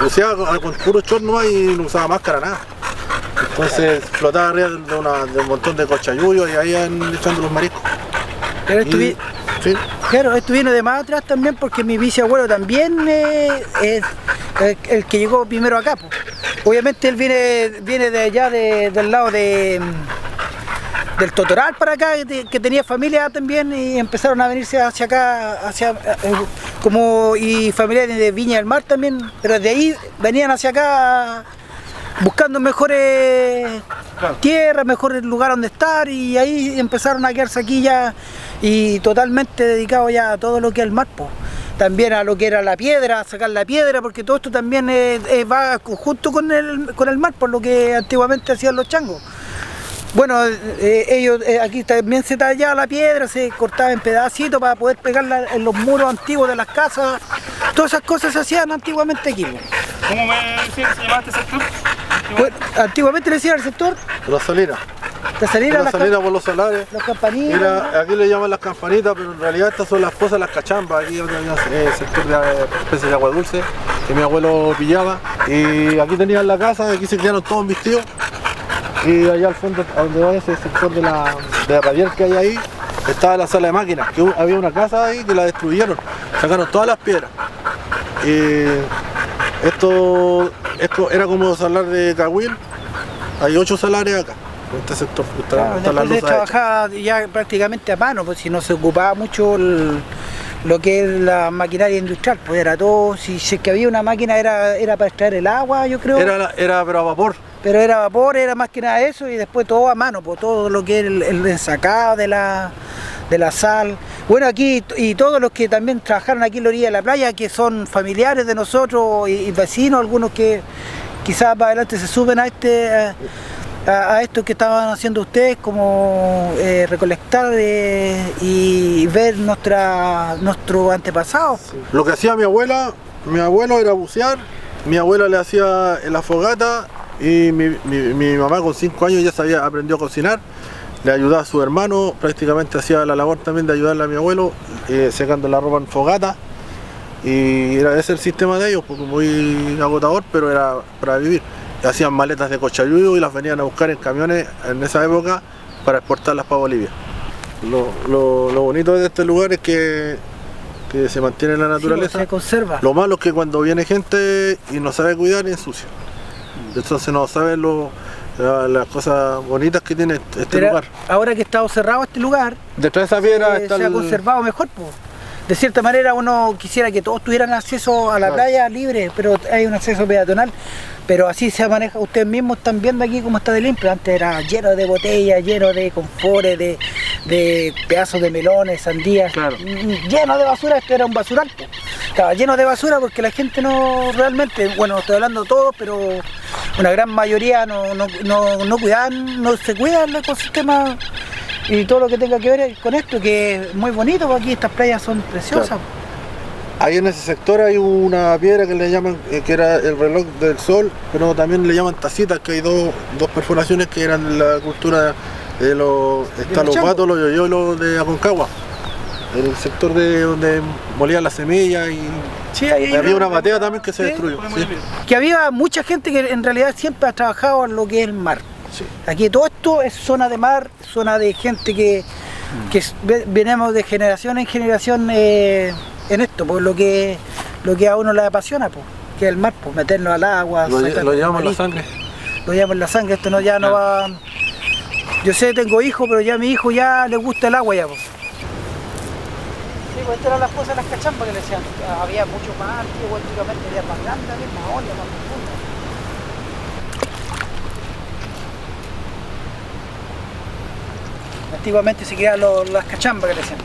buceaba con puro short nomás y no usaba máscara, nada. Entonces flotaba arriba de un montón de cochayuyos y ahí iban echando los mariscos. Pero ¿sí? Claro, esto viene de más atrás también, porque mi bisabuelo también es el que llegó primero acá. Pues. Obviamente él viene de allá, del lado del Totoral para acá, que tenía familia también, y empezaron a venirse hacia acá, y familiares de Viña del Mar también, pero de ahí venían hacia acá buscando mejores tierras, mejores lugares donde estar, y ahí empezaron a quedarse aquí ya, y totalmente dedicados ya a todo lo que es el mar, po. También a lo que era la piedra, a sacar la piedra, porque todo esto también va junto con el mar, por lo que antiguamente hacían los changos. Bueno, ellos aquí también se tallaba la piedra, se cortaba en pedacitos para poder pegarla en los muros antiguos de las casas. Todas esas cosas se hacían antiguamente aquí. ¿Cómo me decía que se llamaba este sector? Bueno, antiguamente le decían al sector La Salina. La Salina por los salares. Las campanitas. Mira, aquí le llaman las campanitas, pero en realidad estas son las cosas, las cachambas. Aquí había el sector de especies de agua dulce que mi abuelo pillaba. Y aquí tenían la casa, aquí se quedaron todos vestidos. Y allá al fondo, a donde va ese sector de la radial que hay ahí, estaba la sala de máquinas, que había una casa ahí que la destruyeron, sacaron todas las piedras. Y esto era como salar de Cahuil, hay 8 salares acá, en este sector. Después trabajaba ya prácticamente a mano, pues si no se ocupaba mucho lo que es la maquinaria industrial, pues era todo, si es que había una máquina era para extraer el agua, yo creo. Era pero a vapor. Pero era vapor, era más que nada eso, y después todo a mano, pues todo lo que es el ensacado de la sal. Bueno, aquí, y todos los que también trabajaron aquí en la orilla de la playa, que son familiares de nosotros y vecinos, algunos que quizás más adelante se suben a esto que estaban haciendo ustedes, como recolectar y ver nuestro antepasado. Sí. Lo que hacía mi abuelo era bucear, mi abuela le hacía la fogata, y mi mamá con 5 años ya aprendió a cocinar, le ayudaba a su hermano, prácticamente hacía la labor también de ayudarle a mi abuelo, secando la ropa en fogata, y era ese el sistema de ellos, porque muy agotador, pero era para vivir. Hacían maletas de cochayuyo y las venían a buscar en camiones en esa época para exportarlas para Bolivia. Lo bonito de este lugar es que se mantiene la naturaleza. Sí, se conserva. Lo malo es que cuando viene gente y no sabe cuidar, ensucia. Entonces no sabe las cosas bonitas que tiene este lugar. Ahora que está cerrado este lugar, detrás de esa piedra se ha conservado mejor, pues. De cierta manera uno quisiera que todos tuvieran acceso a la playa libre, pero hay un acceso peatonal, pero así se maneja. Ustedes mismos están viendo aquí cómo está de limpio. Antes era lleno de botellas, lleno de confores, de pedazos de melones, sandías, lleno de basura. Esto era un basural, estaba lleno de basura porque la gente no realmente, bueno, no estoy hablando de todo, pero una gran mayoría no cuidan, no se cuida el ecosistema y todo lo que tenga que ver con esto, que es muy bonito, porque aquí estas playas son preciosas. Claro. Ahí en ese sector hay una piedra que le llaman, que era el reloj del sol, pero también le llaman tacitas, que hay dos perforaciones que eran de la cultura de los gatos, los yoyolos de Aconcagua. El sector de donde molían las semillas y sí, había una batea también que se destruyó. Sí. Que había mucha gente que en realidad siempre ha trabajado en lo que es el mar. Sí. Aquí todo esto es zona de mar, zona de gente que venimos de generación en generación en esto, por lo que a uno le apasiona, pues, que es el mar, pues, meternos al agua. Lo llevamos en la sangre. Lo llevamos en la sangre, esto no va. Yo sé, tengo hijos, pero ya a mi hijo ya le gusta el agua ya, pues. Sí, pues estas eran las cosas de las cachambas que le decían. Había mucho más antiguo, antiguamente había más grandes, más hondas, más profundas. Antiguamente se creaban las cachambas que le decían.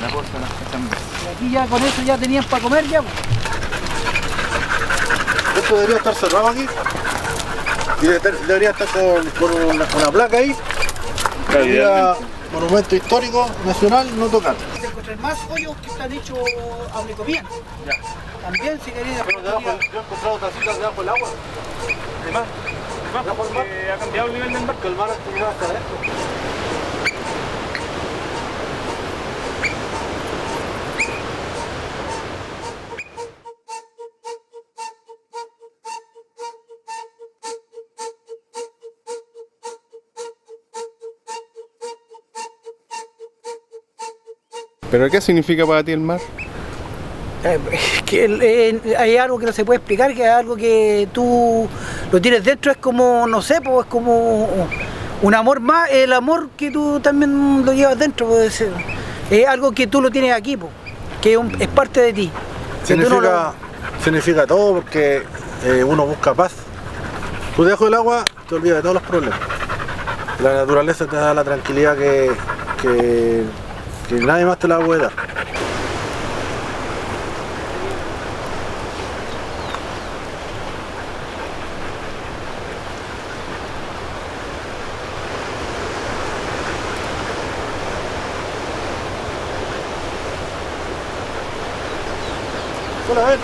La cosa de las cachambas. Y aquí ya con eso ya tenían para comer ya, pues. Esto debería estar cerrado aquí. Y debería estar con una placa ahí. Sería monumento histórico nacional no tocar. Se encuentran más hoyos que están hechos a Blecopía. También si queréis. Pero yo he encontrado tacitas debajo del agua. De más, porque ha cambiado el nivel del mar. Que el mar ha llegado hasta adentro. ¿Pero qué significa para ti el mar? Que hay algo que no se puede explicar, que es algo que tú lo tienes dentro, es como, no sé, pues, es como un amor más, el amor que tú también lo llevas dentro, pues, es algo que tú lo tienes aquí, pues, que es parte de ti. Significa todo, porque uno busca paz. Tú debajo del agua te olvidas de todos los problemas. La naturaleza te da la tranquilidad que nadie más te la puede dar. Hola, a ver.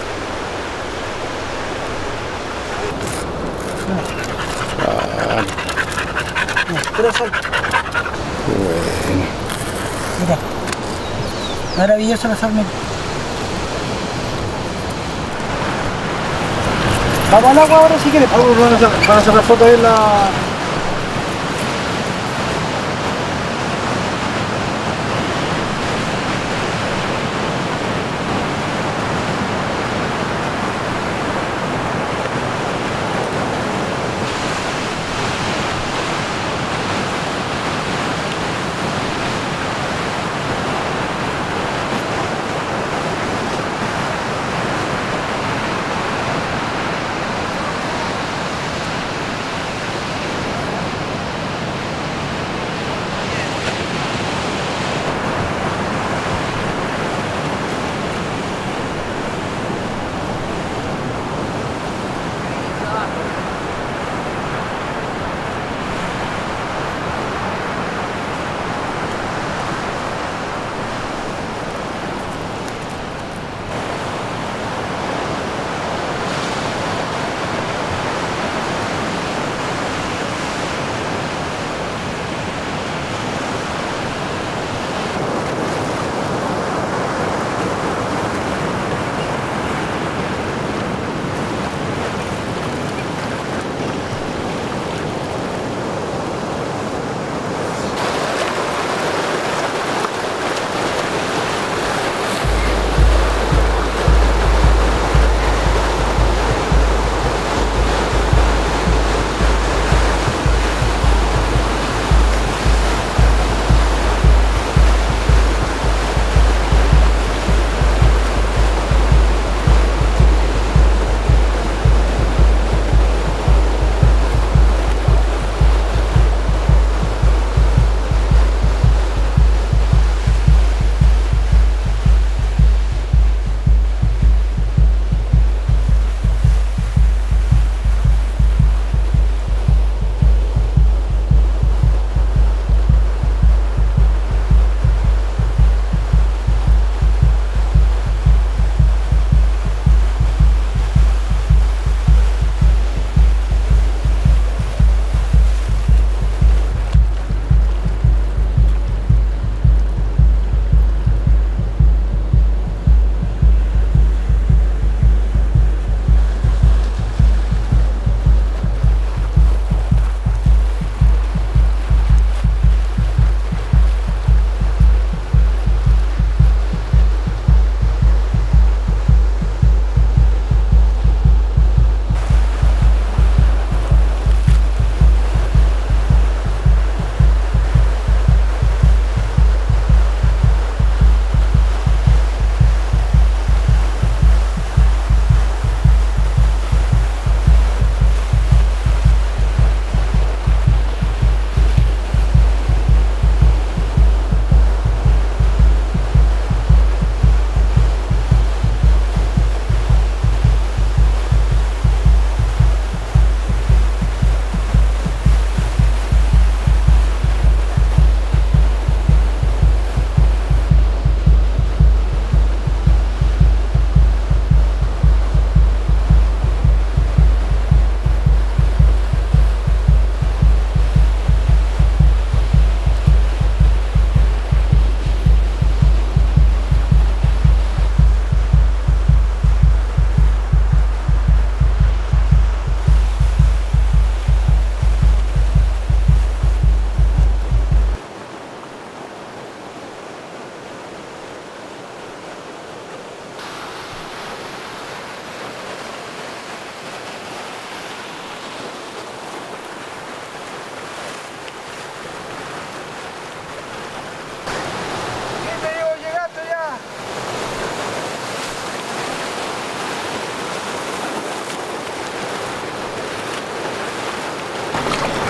Puro sol. Bueno. Mira. Maravilloso la salmón. Vamos al agua ahora si quieres. Van a sacar fotos ahí en la...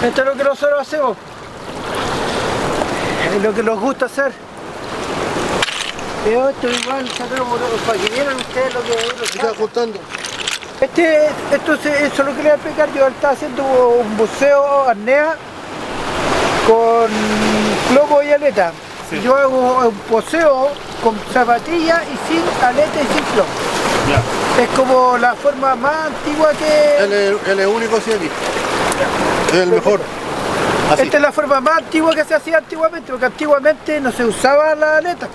Esto es lo que nosotros hacemos. Es lo que nos gusta hacer. Pero esto igual sacaron para que vieran ustedes lo que está ajustando. Eso es lo que les voy a explicar. Yo estaba haciendo un buceo apnea con globo y aleta. Sí. Yo hago un buceo con zapatillas y sin aleta y sin globo. Ya. Es como la forma más antigua que... Él es único así aquí. Es el mejor. Así. Esta es la forma más antigua que se hacía antiguamente, porque antiguamente no se usaba la aleta,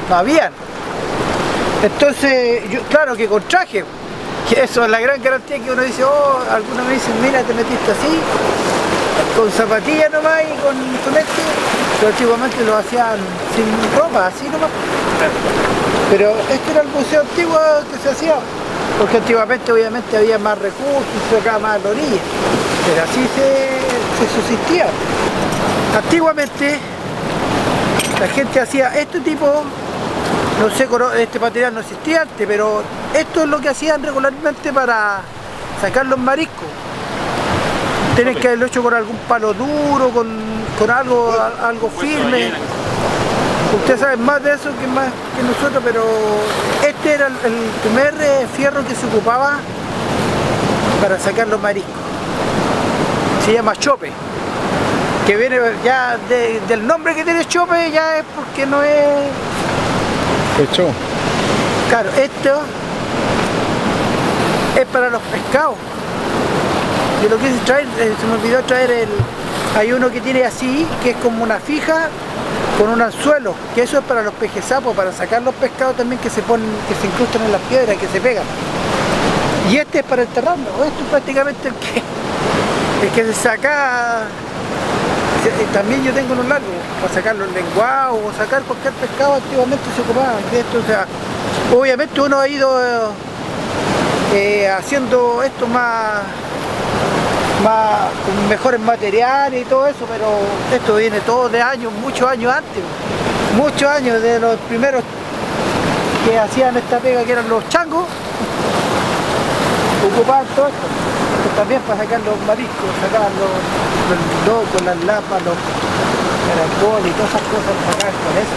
no habían. Entonces, claro que con traje, que eso es la gran garantía que uno dice, algunos me dicen, mira, te metiste así, con zapatillas nomás y con esto, pero antiguamente lo hacían sin ropa, así nomás. Pero este era el buceo antiguo que se hacía, porque antiguamente obviamente había más recursos, se sacaba más a la orilla, pero así se subsistía. Antiguamente la gente hacía este tipo, no sé, este material no existía antes, pero esto es lo que hacían regularmente para sacar los mariscos. Tienen que haberlo hecho con algún palo duro, con algo firme. Ustedes saben más de eso que nosotros, pero este era el primer fierro que se ocupaba para sacar los mariscos. Se llama chope, que viene ya del nombre que tiene chope, ya es porque no es... Hecho. Claro, esto es para los pescados. Yo lo quise traer, se me olvidó traer hay uno que tiene así, que es como una fija con un anzuelo, que eso es para los pejes sapos, para sacar los pescados también que se incrustan en las piedras, que se pegan. Y este es para enterrarlo, esto es prácticamente el que se saca. También yo tengo unos largos, para sacar los lenguados o sacar cualquier pescado, antiguamente se ocupaban de esto. O sea, obviamente uno ha ido haciendo esto con mejores materiales y todo eso, pero esto viene todo de años, muchos años antes, muchos años de los primeros que hacían esta pega, que eran los changos, ocupaban todo esto. También para sacar los mariscos, sacar los locos, las lapas, los caracoles y todas esas cosas, sacar con eso.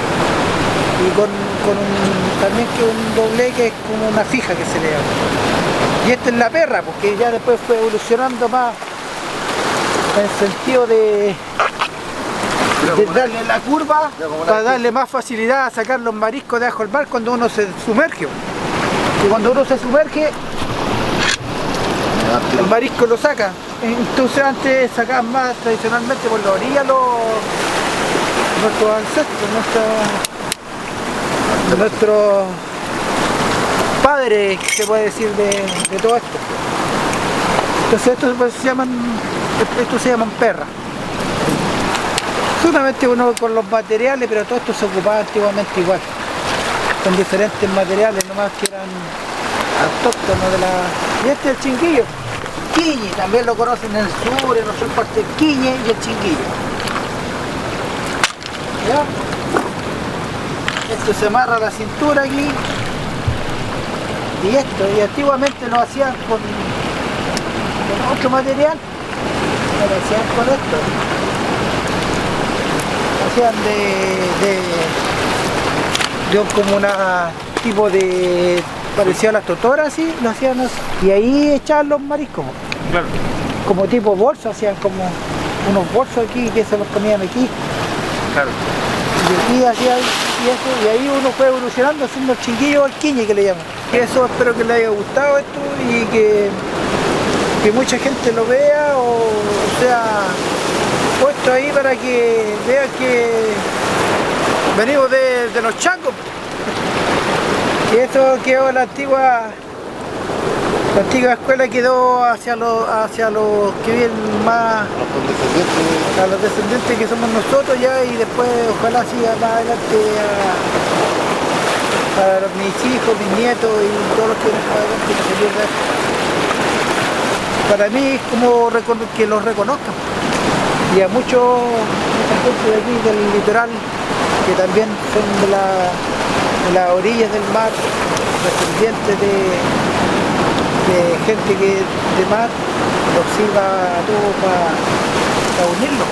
Y también que un doble que es como una fija que se le llama. Y esta es la perra, porque ya después fue evolucionando más en el sentido de darle la curva para darle más facilidad a sacar los mariscos de abajo del mar cuando uno se sumerge. Y cuando uno se sumerge, el marisco lo saca. Entonces antes sacaban más tradicionalmente por la orilla nuestros ancestros, nuestros padres, se puede decir, de todo esto. Entonces estos se llaman perras. Solamente uno con los materiales, pero todo esto se ocupaba antiguamente igual, con diferentes materiales, nomás que eran autóctonos de la... Y este es el chinguillo, quiñe, también lo conocen en el sur, en otras partes, el quiñe y el chinguillo. ¿Ya? Esto se amarra a la cintura aquí. Y antiguamente lo hacían con otro material, no lo hacían con esto. Lo hacían de como una tipo de... parecía a las totoras así, lo hacían así. Y ahí echaban los mariscos. Claro. Como tipo bolso, hacían como unos bolsos aquí que se los ponían aquí. Claro. Y aquí hacían y ahí uno fue evolucionando haciendo el chinguillo o el quiñe que le llaman. Y eso espero que les haya gustado esto y que mucha gente lo vea o sea puesto ahí para que vean que venimos de los changos. Y esto quedó la antigua escuela, quedó hacia los que viven más, a los descendientes que somos nosotros ya, y después ojalá siga más adelante a mis hijos, mis nietos y todos los que vienen más adelante, que se pierda esto. Para mí es como que los reconozcan. Y a mucha gente de aquí del litoral que también son de las orillas del mar, descendientes de gente que de mar, los sirva a todos para unirlo.